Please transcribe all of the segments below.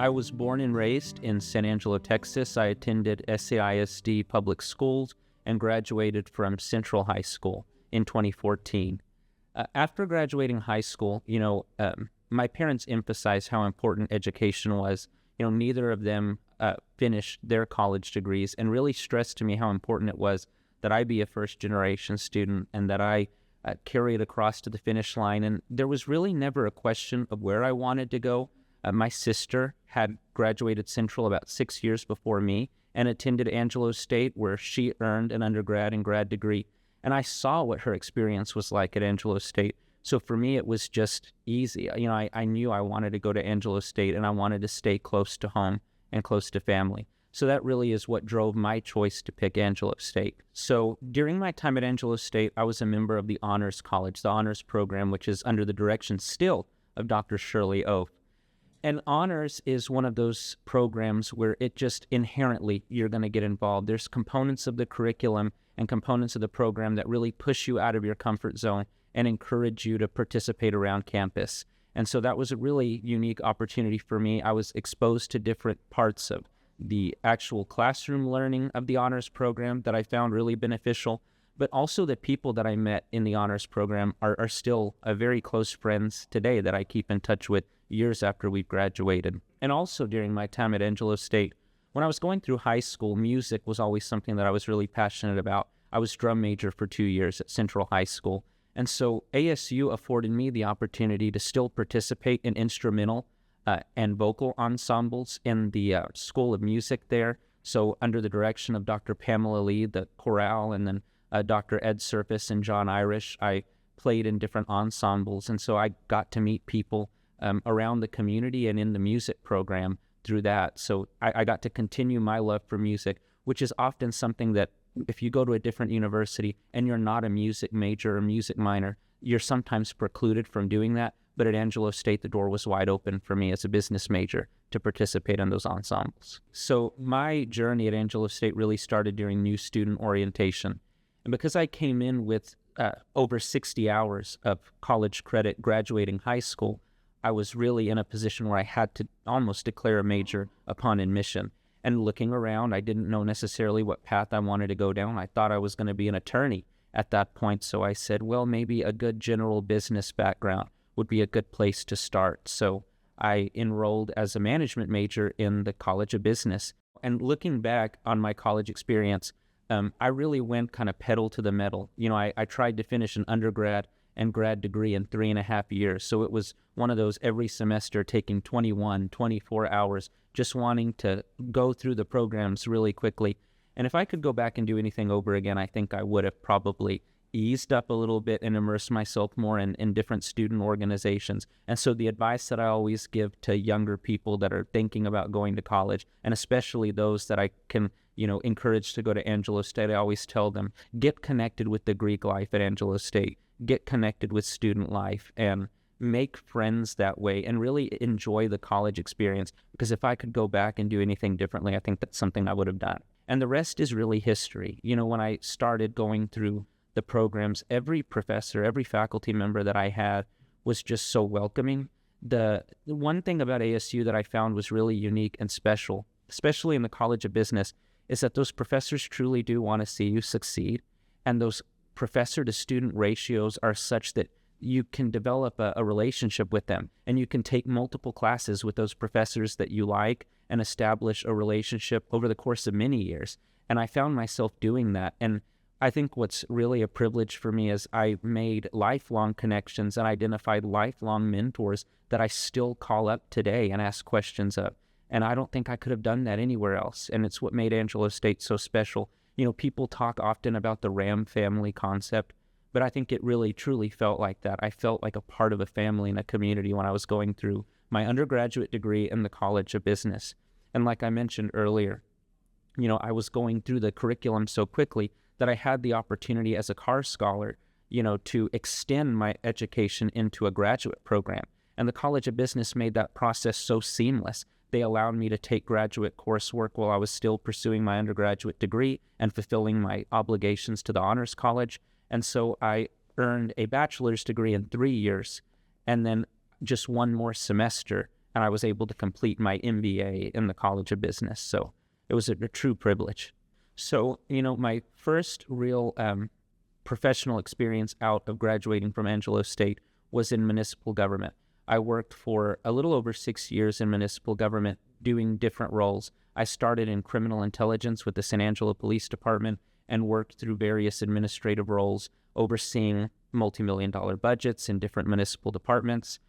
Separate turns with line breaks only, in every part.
I was born and raised in San Angelo, Texas. I attended SAISD public schools and graduated from Central High School in 2014. After graduating high school, my parents emphasized how important education was. Neither of them finished their college degrees, and really stressed to me how important it was that I be a first-generation student and that I carry it across to the finish line. And there was really never a question of where I wanted to go. My sister had graduated Central about 6 years before me and attended Angelo State, where she earned an undergrad and grad degree. And I saw what her experience was like at Angelo State. So for me, it was just easy. I knew I wanted to go to Angelo State, and I wanted to stay close to home and close to family. So that really is what drove my choice to pick Angelo State. So during my time at Angelo State, I was a member of the Honors College, the Honors Program, which is under the direction still of Dr. Shirley Oaf. And Honors is one of those programs where it just inherently you're going to get involved. There's components of the curriculum and components of the program that really push you out of your comfort zone and encourage you to participate around campus. And so that was a really unique opportunity for me. I was exposed to different parts of the actual classroom learning of the Honors Program that I found really beneficial, but also the people that I met in the Honors Program are still very close friends today that I keep in touch with years after we've graduated. And also during my time at Angelo State, when I was going through high school, music was always something that I was really passionate about. I was drum major for 2 years at Central High School. And so ASU afforded me the opportunity to still participate in instrumental and vocal ensembles in the School of Music there. So under the direction of Dr. Pamela Lee, the chorale, and then Dr. Ed Surface and John Irish, I played in different ensembles. And so I got to meet people around the community and in the music program through that. So I got to continue my love for music, which is often something that if you go to a different university and you're not a music major or music minor, you're sometimes precluded from doing that. But at Angelo State, the door was wide open for me as a business major to participate in those ensembles. So my journey at Angelo State really started during new student orientation. And because I came in with over 60 hours of college credit graduating high school, I was really in a position where I had to almost declare a major upon admission. And looking around, I didn't know necessarily what path I wanted to go down. I thought I was going to be an attorney at that point. So I said, well, maybe a good general business background would be a good place to start. So I enrolled as a management major in the College of Business. And looking back on my college experience, I really went kind of pedal to the metal. I tried to finish an undergrad and grad degree in 3.5 years. So it was one of those every semester taking 21, 24 hours, just wanting to go through the programs really quickly. And if I could go back and do anything over again, I think I would have probably eased up a little bit and immersed myself more in different student organizations. And so the advice that I always give to younger people that are thinking about going to college, and especially those that I can encourage to go to Angelo State, I always tell them, get connected with the Greek life at Angelo State, get connected with student life, and make friends that way, and really enjoy the college experience. Because if I could go back and do anything differently, I think that's something I would have done. And the rest is really history. When I started going through the programs, every professor, every faculty member that I had was just so welcoming. The one thing about ASU that I found was really unique and special, especially in the College of Business, is that those professors truly do want to see you succeed. And those professor to student ratios are such that you can develop a relationship with them, and you can take multiple classes with those professors that you like and establish a relationship over the course of many years. And I found myself doing that. And I think what's really a privilege for me is I made lifelong connections and identified lifelong mentors that I still call up today and ask questions of. And I don't think I could have done that anywhere else. And it's what made Angelo State so special. People talk often about the Ram family concept, but I think it really truly felt like that. I felt like a part of a family and a community when I was going through my undergraduate degree in the College of Business. And like I mentioned earlier, I was going through the curriculum so quickly that I had the opportunity as a car scholar, to extend my education into a graduate program. And the College of Business made that process so seamless. They allowed me to take graduate coursework while I was still pursuing my undergraduate degree and fulfilling my obligations to the Honors College. And so I earned a bachelor's degree in 3 years, and then just one more semester and I was able to complete my MBA in the College of Business. So it was a true privilege. So, my first real professional experience out of graduating from Angelo State was in municipal government. I worked for a little over 6 years in municipal government doing different roles. I started in criminal intelligence with the San Angelo Police Department and worked through various administrative roles, overseeing multi-million-dollar budgets in different municipal departments,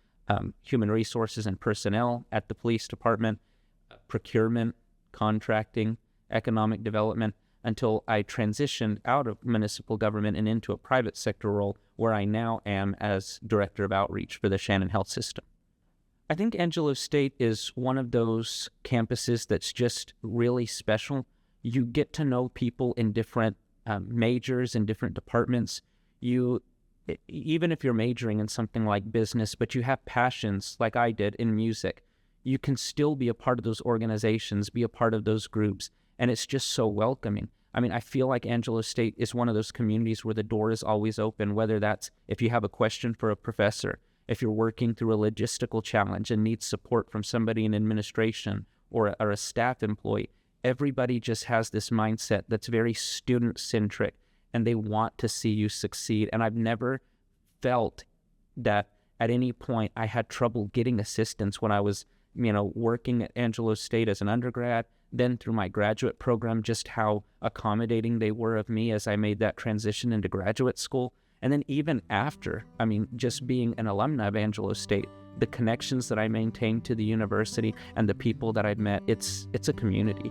human resources and personnel at the police department, procurement, contracting, economic development, until I transitioned out of municipal government and into a private sector role where I now am as Director of Outreach for the Shannon Health System. I think Angelo State is one of those campuses that's just really special. You get to know people in different majors and different departments. Even if you're majoring in something like business, but you have passions like I did in music, you can still be a part of those organizations, be a part of those groups, and it's just so welcoming. I mean, I feel like Angelo State is one of those communities where the door is always open, whether that's if you have a question for a professor, if you're working through a logistical challenge and need support from somebody in administration or a staff employee. Everybody just has this mindset that's very student-centric, and they want to see you succeed. And I've never felt that at any point I had trouble getting assistance when I was, working at Angelo State as an undergrad, then through my graduate program, just how accommodating they were of me as I made that transition into graduate school. And then even after, just being an alumni of Angelo State, the connections that I maintained to the university and the people that I've met, it's a community.